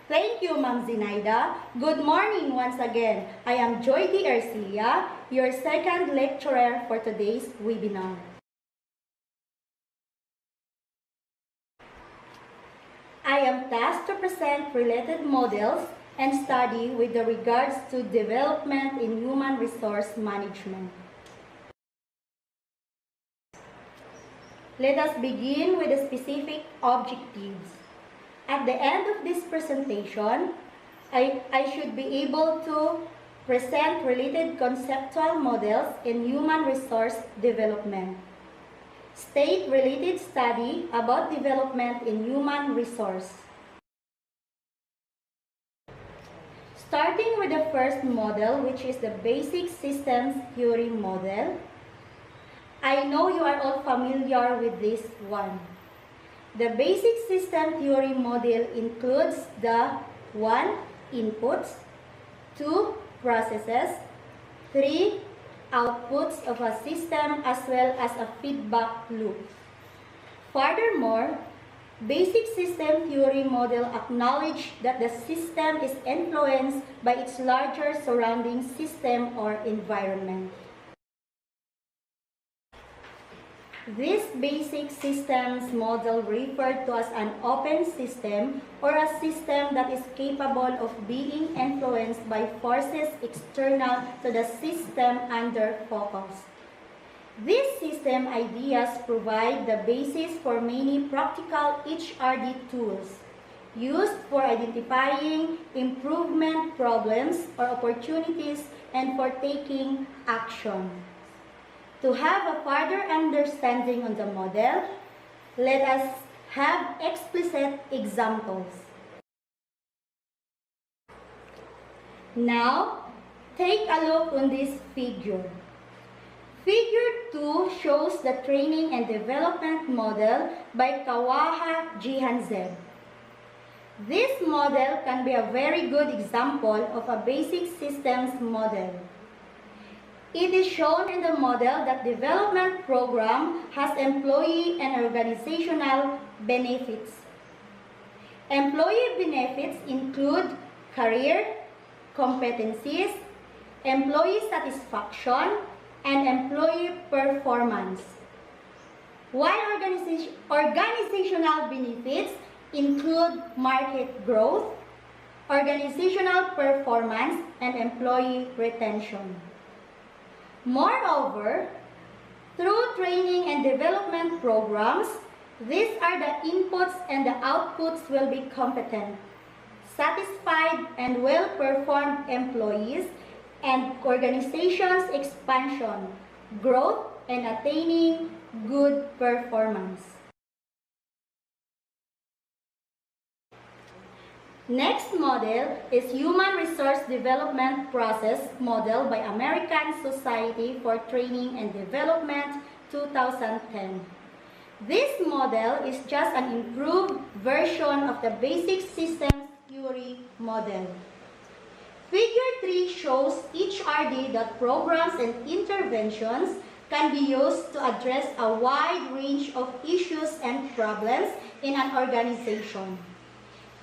Thank you, Ma'am Zinaida. Good morning once again. I am Joy Ercilla, your second lecturer for today's webinar. I am tasked to present related models and study with regards to development in human resource management. Let us begin with the specific objectives. At the end of this presentation, I should be able to present related conceptual models in human resource development. State related study about development in human resource. Starting with the first model, which is the basic systems theory model. I know you are all familiar with this one. The basic system theory model includes the 1. Inputs, 2. Processes, 3. Outputs of a system as well as a feedback loop. Furthermore, basic system theory model acknowledges that the system is influenced by its larger surrounding system or environment. This basic systems model referred to as an open system or a system that is capable of being influenced by forces external to the system under focus. These system ideas provide the basis for many practical HRD tools used for identifying improvement problems or opportunities and for taking action. To have a further understanding on the model, let us have explicit examples. Now, take a look on this figure. Figure 2 shows the training and development model by Kawaha Jihanzeb. This model can be a very good example of a basic systems model. It is shown in the model that development program has employee and organizational benefits. Employee benefits include career, competencies, employee satisfaction, and employee performance. While organizational benefits include market growth, organizational performance, and employee retention. Moreover, through training and development programs, these are the inputs and the outputs will be competent, satisfied, and well-performed employees and organizations' expansion, growth, and attaining good performance. Next model is Human Resource Development Process Model by American Society for Training and Development 2010. This model is just an improved version of the basic systems theory model. Figure 3 shows HRD that programs and interventions can be used to address a wide range of issues and problems in an organization.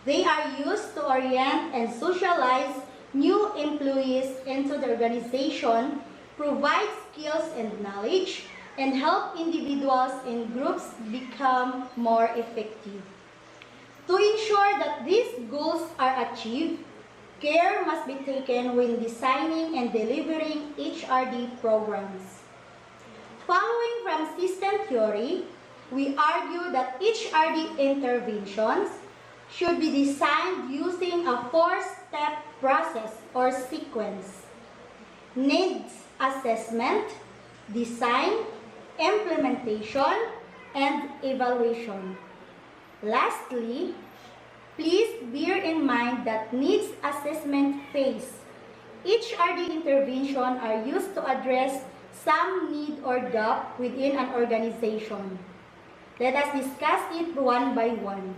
They are used to orient and socialize new employees into the organization, provide skills and knowledge, and help individuals and groups become more effective. To ensure that these goals are achieved, care must be taken when designing and delivering HRD programs. Following from system theory, we argue that HRD interventions should be designed using a 4-step process or sequence: needs assessment, design, implementation, and evaluation. Lastly, please bear in mind that needs assessment phase, HRD interventions are used to address some need or gap within an organization. Let us discuss it one by one.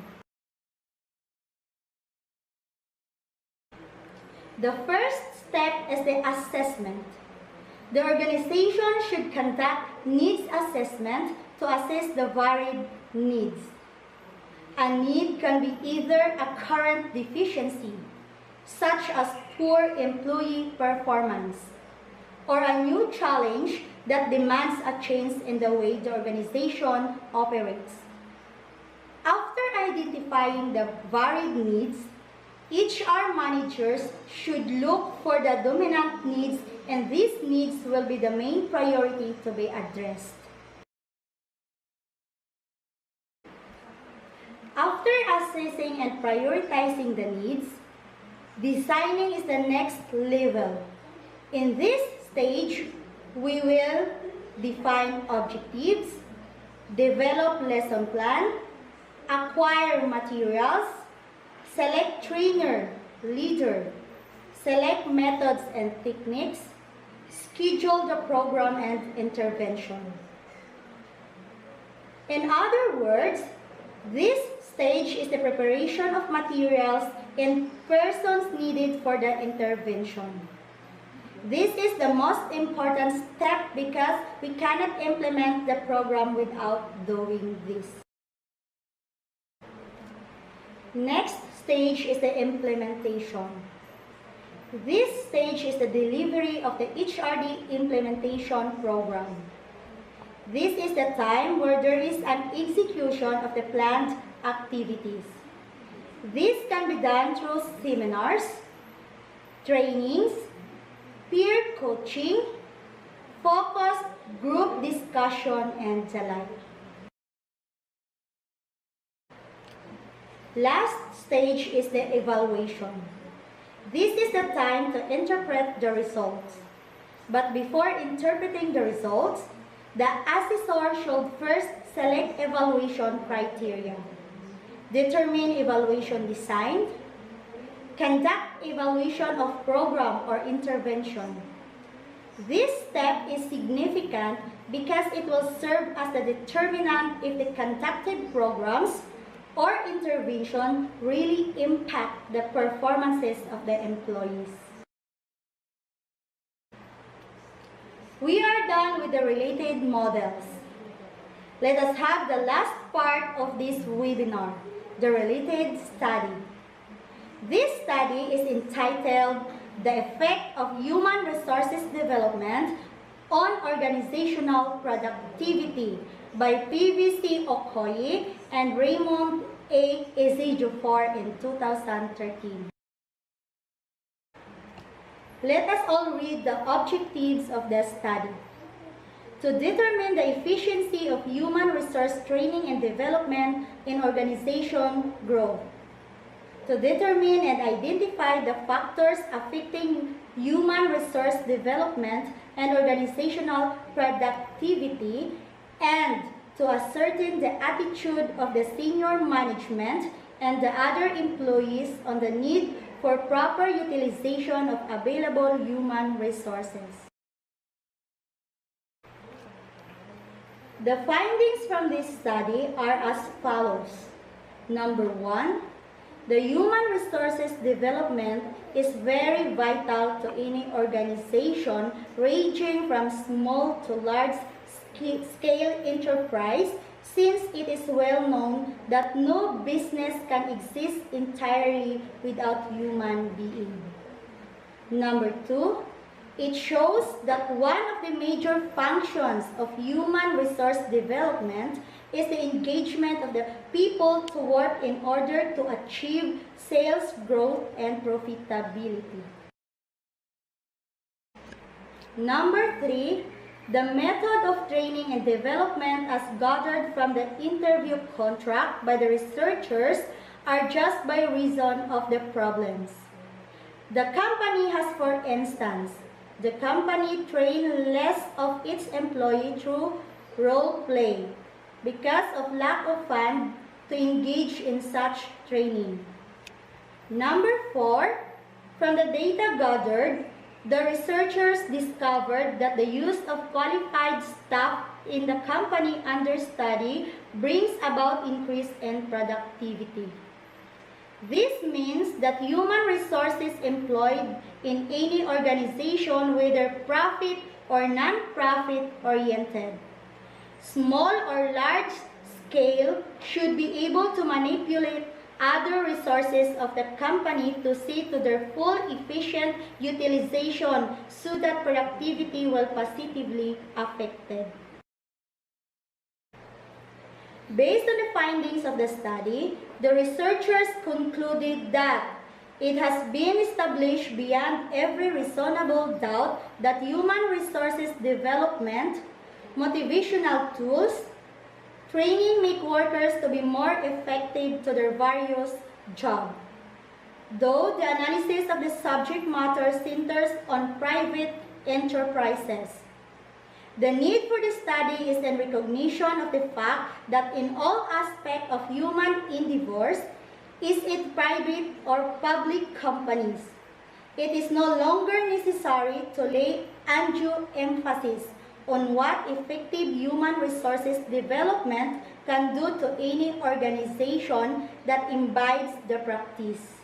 The first step is the assessment. The organization should conduct needs assessment to assess the varied needs. A need can be either a current deficiency, such as poor employee performance, or a new challenge that demands a change in the way the organization operates. After identifying the varied needs, HR managers should look for the dominant needs, and these needs will be the main priority to be addressed. After assessing and prioritizing the needs, designing is the next level. In this stage, we will define objectives, develop lesson plan, acquire materials, select trainer, leader, select methods and techniques, schedule the program and intervention. In other words, this stage is the preparation of materials and persons needed for the intervention. This is the most important step because we cannot implement the program without doing this. Next stage is the implementation. This stage is the delivery of the HRD implementation program. This is the time where there is an execution of the planned activities. This can be done through seminars, trainings, peer coaching, focused group discussion, and the like. Last stage is the evaluation. This is the time to interpret the results. But before interpreting the results, the assessor should first select evaluation criteria, determine evaluation design, conduct evaluation of program or intervention. This step is significant because it will serve as the determinant if the conducted programs or intervention really impact the performances of the employees. We are done with the related models. Let us have the last part of this webinar, the related study. This study is entitled The Effect of Human Resources Development on Organizational Productivity by PVC Okoye and Raymond A. Ejiofor in 2013. Let us all read the objectives of the study. To determine the efficiency of human resource training and development in organization growth. To determine and identify the factors affecting human resource development and organizational productivity, and to ascertain the attitude of the senior management and the other employees on the need for proper utilization of available human resources. The findings from this study are as follows. Number 1, the human resources development is very vital to any organization ranging from small to large scale enterprise, since it is well known that no business can exist entirely without human being. Number 2, it shows that one of the major functions of human resource development is the engagement of the people to work in order to achieve sales growth and profitability. Number 3, the method of training and development as gathered from the interview contract by the researchers are just by reason of the problems. The company has, for instance, the company trained less of its employee through role play because of lack of funds to engage in such training. Number 4, from the data gathered, the researchers discovered that the use of qualified staff in the company under study brings about increase in productivity. This means that human resources employed in any organization, whether profit or non-profit oriented, small or large scale should be able to manipulate other resources of the company to see to their full efficient utilization so that productivity will positively affected. Based on the findings of the study, the researchers concluded that it has been established beyond every reasonable doubt that human resources development, motivational tools, training make workers to be more effective to their various jobs. Though the analysis of the subject matter centers on private enterprises, the need for the study is in recognition of the fact that in all aspects of human endeavors, is it private or public companies, it is no longer necessary to lay undue emphasis on what effective human resources development can do to any organization that imbibes the practice.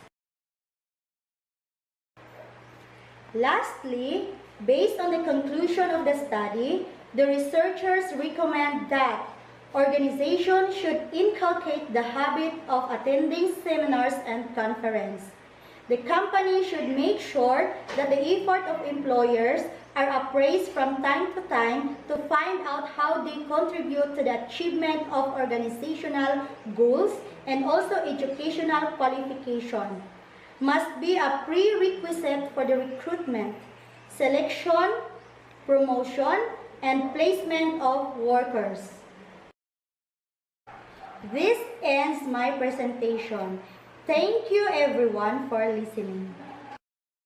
Lastly, based on the conclusion of the study, the researchers recommend that organizations should inculcate the habit of attending seminars and conferences. The company should make sure that the effort of employers are appraised from time to time to find out how they contribute to the achievement of organizational goals, and also educational qualification must be a prerequisite for the recruitment, selection, promotion, and placement of workers. This ends my presentation. Thank you everyone for listening.